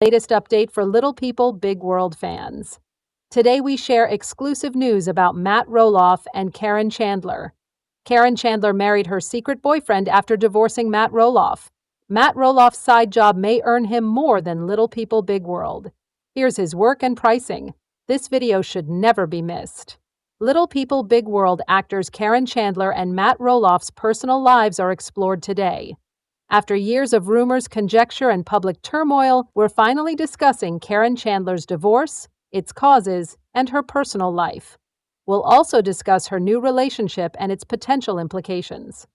Latest update for Little People, Big World fans. Today we share exclusive news about Matt Roloff and Caryn Chandler. Caryn Chandler married her secret boyfriend after divorcing Matt Roloff. Matt Roloff's side job may earn him more than Little People, Big World. Here's his work and pricing. This video should never be missed. Little People, Big World actors Caryn Chandler and Matt Roloff's personal lives are explored today. After years of rumors, conjecture, and public turmoil, we're finally discussing Caryn Chandler's divorce, its causes, and her personal life. We'll also discuss her new relationship and its potential implications.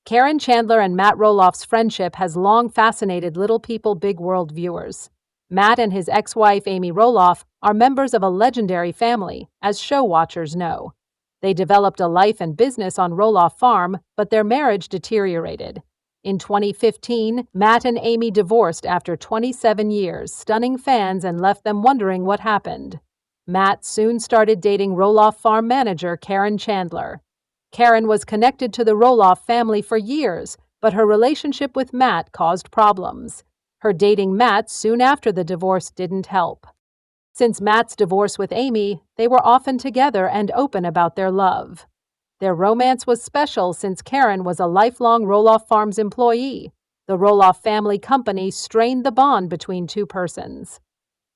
Caryn Chandler and Matt Roloff's friendship has long fascinated Little People, Big World viewers. Matt and his ex-wife Amy Roloff are members of a legendary family, as show watchers know. They developed a life and business on Rolof Farm, but their marriage deteriorated. In 2015, Matt and Amy divorced after 27 years, stunning fans and left them wondering what happened. Matt soon started dating Rolof Farm manager Caryn Chandler. Caryn was connected to the Roloff family for years, but her relationship with Matt caused problems. Her dating Matt soon after the divorce didn't help. Since Matt's divorce with Amy, they were often together and open about their love. Their romance was special since Caryn was a lifelong Roloff Farms employee. The Roloff family company strained the bond between two persons.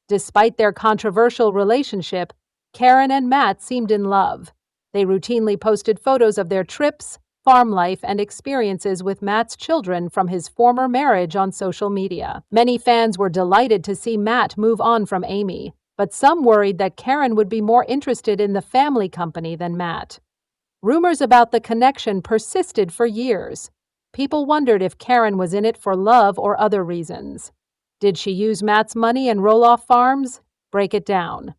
Despite their controversial relationship, Caryn and Matt seemed in love. They routinely posted photos of their trips, farm life, and experiences with Matt's children from his former marriage on social media. Many fans were delighted to see Matt move on from Amy, but some worried that Caryn would be more interested in the family company than Matt. Rumors about the connection persisted for years. People wondered if Caryn was in it for love or other reasons. Did she use Matt's money and Roloff Farms? Break it down.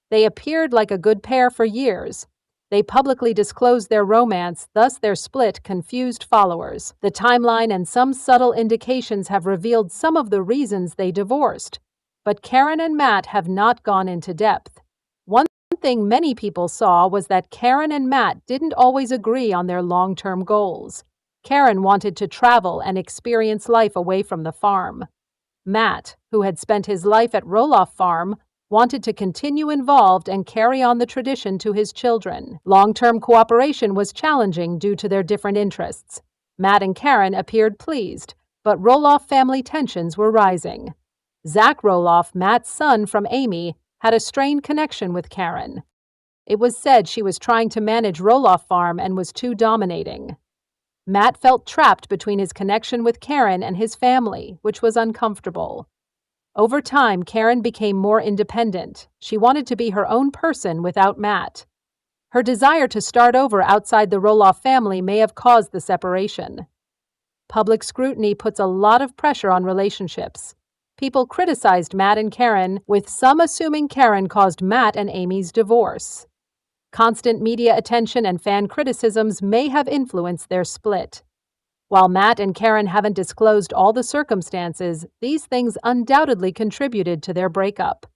They appeared like a good pair for years. They publicly disclosed their romance, thus their split confused followers. The timeline and some subtle indications have revealed some of the reasons they divorced. But Caryn and Matt have not gone into depth. One thing many people saw was that Caryn and Matt didn't always agree on their long-term goals. Caryn wanted to travel and experience life away from the farm. Matt, who had spent his life at Roloff Farm, wanted to continue involved and carry on the tradition to his children. Long-term cooperation was challenging due to their different interests. Matt and Caryn appeared pleased, but Roloff family tensions were rising. Zach Roloff, Matt's son from Amy, had a strained connection with Caryn. It was said she was trying to manage Roloff Farm and was too dominating. Matt felt trapped between his connection with Caryn and his family, which was uncomfortable. Over time, Caryn became more independent. She wanted to be her own person without Matt. Her desire to start over outside the Roloff family may have caused the separation. Public scrutiny puts a lot of pressure on relationships. People criticized Matt and Caryn, with some assuming Caryn caused Matt and Amy's divorce. Constant media attention and fan criticisms may have influenced their split. While Matt and Caryn haven't disclosed all the circumstances, these things undoubtedly contributed to their breakup.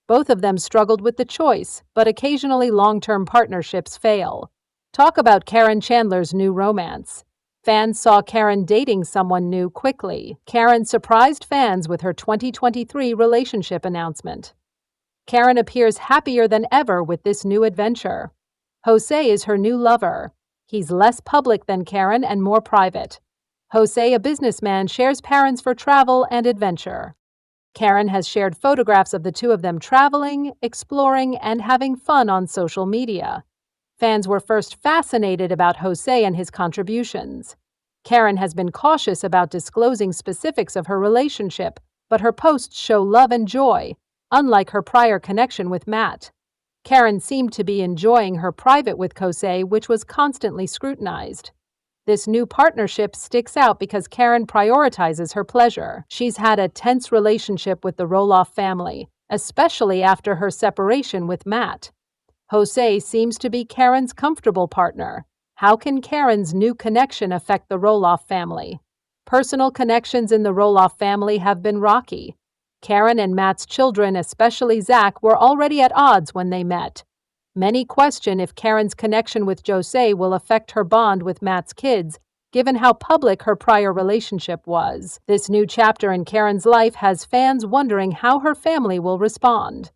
Both of them struggled with the choice, but occasionally long-term partnerships fail. Talk about Caryn Chandler's new romance. Fans saw Caryn dating someone new quickly. Caryn surprised fans with her 2023 relationship announcement. Caryn appears happier than ever with this new adventure. Jose is her new lover. He's less public than Caryn and more private. Jose, a businessman, shares parents for travel and adventure. Caryn has shared photographs of the two of them traveling, exploring, and having fun on social media. Fans were first fascinated about Jose and his contributions. Caryn has been cautious about disclosing specifics of her relationship, but her posts show love and joy, unlike her prior connection with Matt. Caryn seemed to be enjoying her private with Jose, which was constantly scrutinized. This new partnership sticks out because Caryn prioritizes her pleasure. She's had a tense relationship with the Roloff family, especially after her separation with Matt. Jose seems to be Caryn's comfortable partner. How can Caryn's new connection affect the Roloff family? Personal connections in the Roloff family have been rocky. Caryn and Matt's children, especially Zach, were already at odds when they met. Many question if Caryn's connection with Jose will affect her bond with Matt's kids, given how public her prior relationship was. This new chapter in Caryn's life has fans wondering how her family will respond.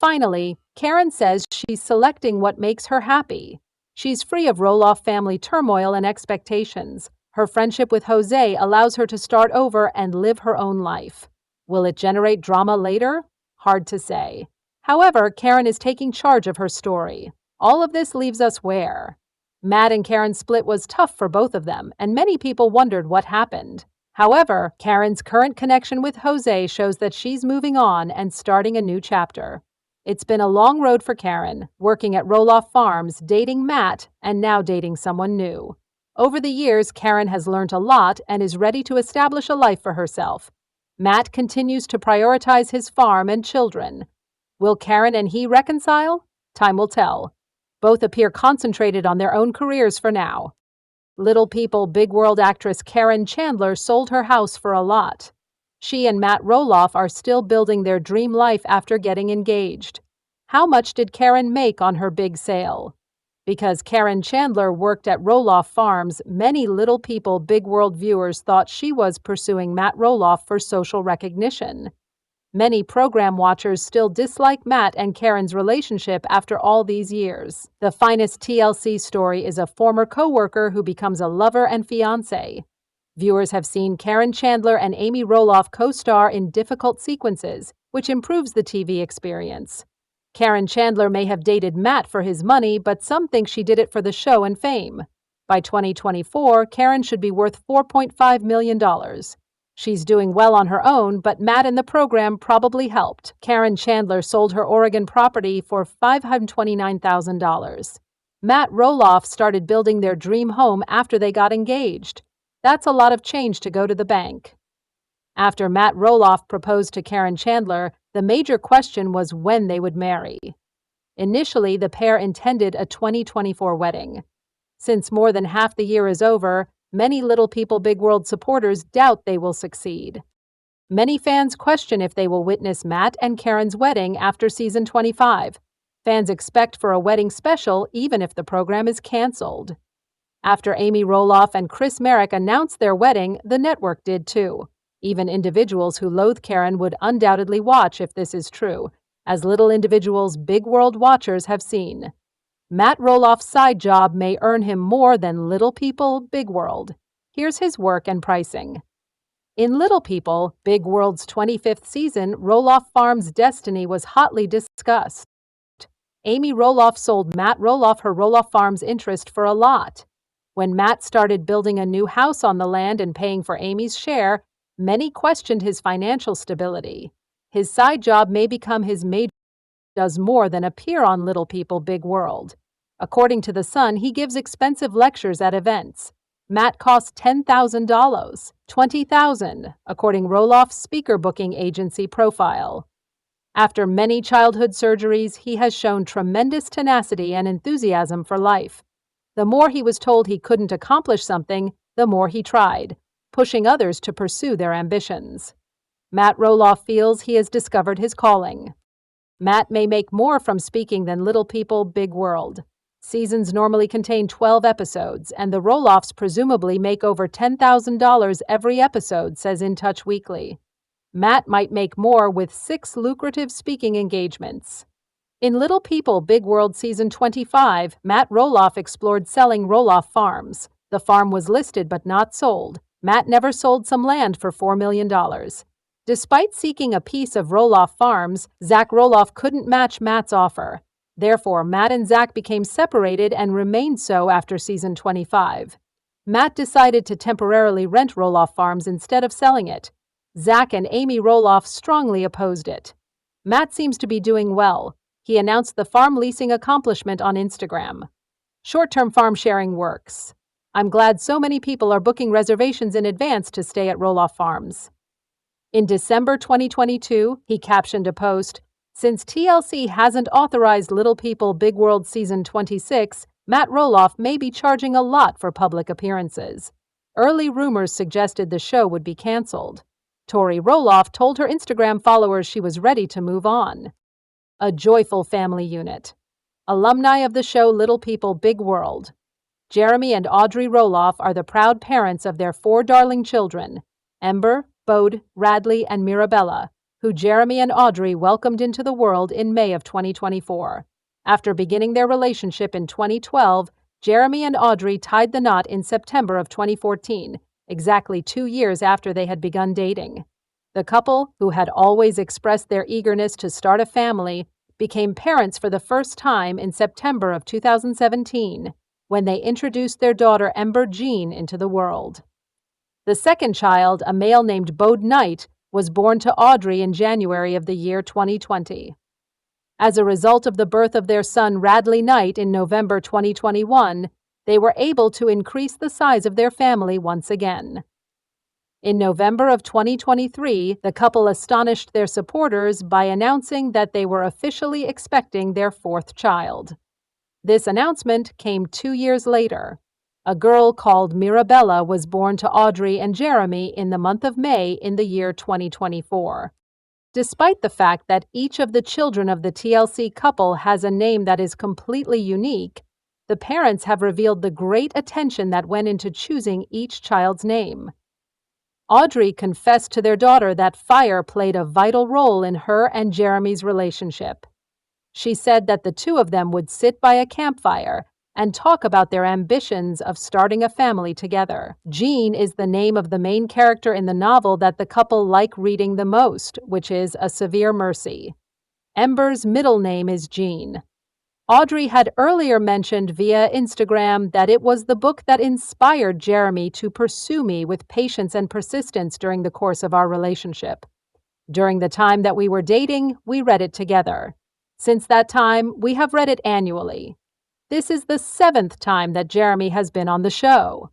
Finally, Caryn says she's selecting what makes her happy. She's free of Roloff family turmoil and expectations. Her friendship with Jose allows her to start over and live her own life. Will it generate drama later? Hard to say. However, Caryn is taking charge of her story. All of this leaves us where? Matt and Caryn's split was tough for both of them, and many people wondered what happened. However, Caryn's current connection with Jose shows that she's moving on and starting a new chapter. It's been a long road for Caryn, working at Rolof Farms, dating Matt, and now dating someone new. Over the years, Caryn has learned a lot and is ready to establish a life for herself. Matt continues to prioritize his farm and children. Will Caryn and he reconcile? Time will tell. Both appear concentrated on their own careers for now. Little People Big World actress Caryn Chandler sold her house for a lot. She and Matt Roloff are still building their dream life after getting engaged. How much did Caryn make on her big sale? Because Caryn Chandler worked at Rolof Farms, many Little People Big World viewers thought she was pursuing Matt Roloff for social recognition. Many program watchers still dislike Matt and Caryn's relationship after all these years. The finest TLC story is a former co-worker who becomes a lover and fiancé. Viewers have seen Caryn Chandler and Amy Roloff co-star in difficult sequences, which improves the TV experience. Caryn Chandler may have dated Matt for his money, but some think she did it for the show and fame. By 2024, Caryn should be worth $4.5 million. She's doing well on her own, but Matt and the program probably helped. Caryn Chandler sold her Oregon property for $529,000. Matt Roloff started building their dream home after they got engaged. That's a lot of change to go to the bank. After Matt Roloff proposed to Caryn Chandler, the major question was when they would marry. Initially, the pair intended a 2024 wedding. Since more than half the year is over, many Little People Big World supporters doubt they will succeed. Many fans question if they will witness Matt and Caryn's wedding after season 25. Fans expect for a wedding special even if the program is canceled. After Amy Roloff and Chris Merrick announced their wedding, the network did too. Even individuals who loathe Caryn would undoubtedly watch if this is true, as Little Individuals Big World watchers have seen. Matt Roloff's side job may earn him more than Little People Big World. Here's his work and pricing. In Little People Big World's 25th season, Rolof Farms' destiny was hotly discussed. Amy Roloff sold Matt Roloff her Rolof Farms interest for a lot. When Matt started building a new house on the land and paying for Amy's share, many questioned his financial stability. His side job may become his major. Does more than appear on Little People Big World. According to The Sun, he gives expensive lectures at events. Matt costs $10,000, $20,000, according Roloff's speaker booking agency profile. After many childhood surgeries, he has shown tremendous tenacity and enthusiasm for life. The more he was told he couldn't accomplish something, the more he tried, pushing others to pursue their ambitions. Matt Roloff feels he has discovered his calling. Matt may make more from speaking than Little People Big World. Seasons normally contain 12 episodes, and the Roloffs presumably make over $10,000 every episode, says In Touch Weekly. Matt might make more with 6 lucrative speaking engagements. In Little People Big World Season 25, Matt Roloff explored selling Rolof Farms. The farm was listed but not sold. Matt never sold some land for $4 million. Despite seeking a piece of Rolof Farms, Zach Roloff couldn't match Matt's offer. Therefore, Matt and Zach became separated and remained so after season 25. Matt decided to temporarily rent Rolof Farms instead of selling it. Zach and Amy Roloff strongly opposed it. Matt seems to be doing well. He announced the farm leasing accomplishment on Instagram. Short-term farm sharing works. I'm glad so many people are booking reservations in advance to stay at Rolof Farms. In December 2022, he captioned a post, "Since TLC hasn't authorized Little People Big World Season 26, Matt Roloff may be charging a lot for public appearances." Early rumors suggested the show would be canceled. Tori Roloff told her Instagram followers she was ready to move on. A joyful family unit. Alumni of the show Little People Big World. Jeremy and Audrey Roloff are the proud parents of their 4 darling children, Ember, Bode, Radley, and Mirabella, who Jeremy and Audrey welcomed into the world in May of 2024. After beginning their relationship in 2012, Jeremy and Audrey tied the knot in September of 2014, exactly 2 years after they had begun dating. The couple, who had always expressed their eagerness to start a family, became parents for the first time in September of 2017, when they introduced their daughter Ember Jean into the world. The second child, a male named Bode Knight, was born to Audrey in January of the year 2020. As a result of the birth of their son Radley Knight in November 2021, they were able to increase the size of their family once again. In November of 2023, the couple astonished their supporters by announcing that they were officially expecting their 4th child. This announcement came 2 years later. A girl called Mirabella was born to Audrey and Jeremy in the month of May in the year 2024. Despite the fact that each of the children of the TLC couple has a name that is completely unique, the parents have revealed the great attention that went into choosing each child's name. Audrey confessed to their daughter that fire played a vital role in her and Jeremy's relationship. She said that the two of them would sit by a campfire and talk about their ambitions of starting a family together. Jean is the name of the main character in the novel that the couple like reading the most, which is A Severe Mercy. Ember's middle name is Jean. Audrey had earlier mentioned via Instagram that it was the book that inspired Jeremy to pursue me with patience and persistence during the course of our relationship. During the time that we were dating, we read it together. Since that time, we have read it annually. This is the 7th time that Jeremy has been on the show.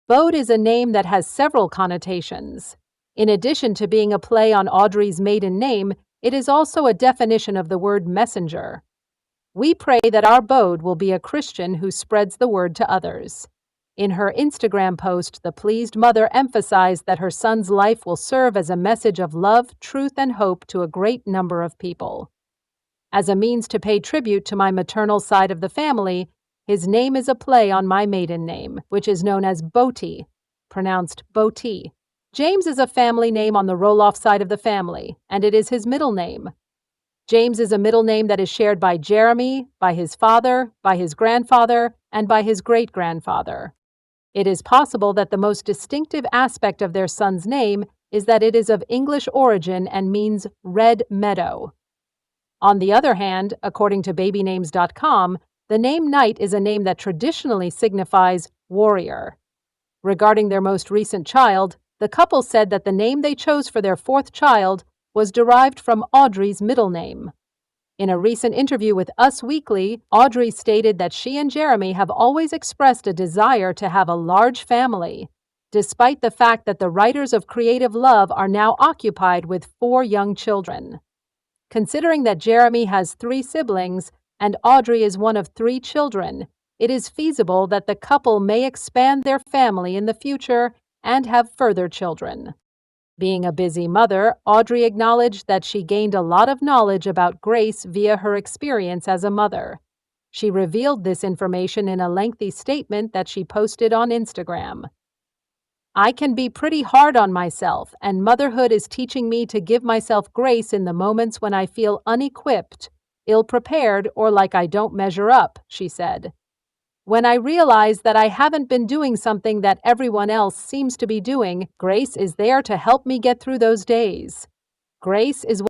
Bode is a name that has several connotations. In addition to being a play on Audrey's maiden name, it is also a definition of the word messenger. We pray that our Bode will be a Christian who spreads the word to others. In her Instagram post, the pleased mother emphasized that her son's life will serve as a message of love, truth, and hope to a great number of people. As a means to pay tribute to my maternal side of the family, his name is a play on my maiden name, which is known as Boti, pronounced Boti. James is a family name on the Roloff side of the family, and it is his middle name. James is a middle name that is shared by Jeremy, by his father, by his grandfather, and by his great-grandfather. It is possible that the most distinctive aspect of their son's name is that it is of English origin and means red meadow. On the other hand, according to babynames.com, the name Knight is a name that traditionally signifies warrior. Regarding their most recent child, the couple said that the name they chose for their 4th child was derived from Audrey's middle name. In a recent interview with Us Weekly, Audrey stated that she and Jeremy have always expressed a desire to have a large family, despite the fact that the writers of Creative Love are now occupied with 4 young children. Considering that Jeremy has 3 siblings and Audrey is one of 3 children, it is feasible that the couple may expand their family in the future and have further children. Being a busy mother, Audrey acknowledged that she gained a lot of knowledge about Grace via her experience as a mother. She revealed this information in a lengthy statement that she posted on Instagram. I can be pretty hard on myself, and motherhood is teaching me to give myself grace in the moments when I feel unequipped, ill-prepared, or like I don't measure up, she said. When I realize that I haven't been doing something that everyone else seems to be doing, Grace is there to help me get through those days. Grace is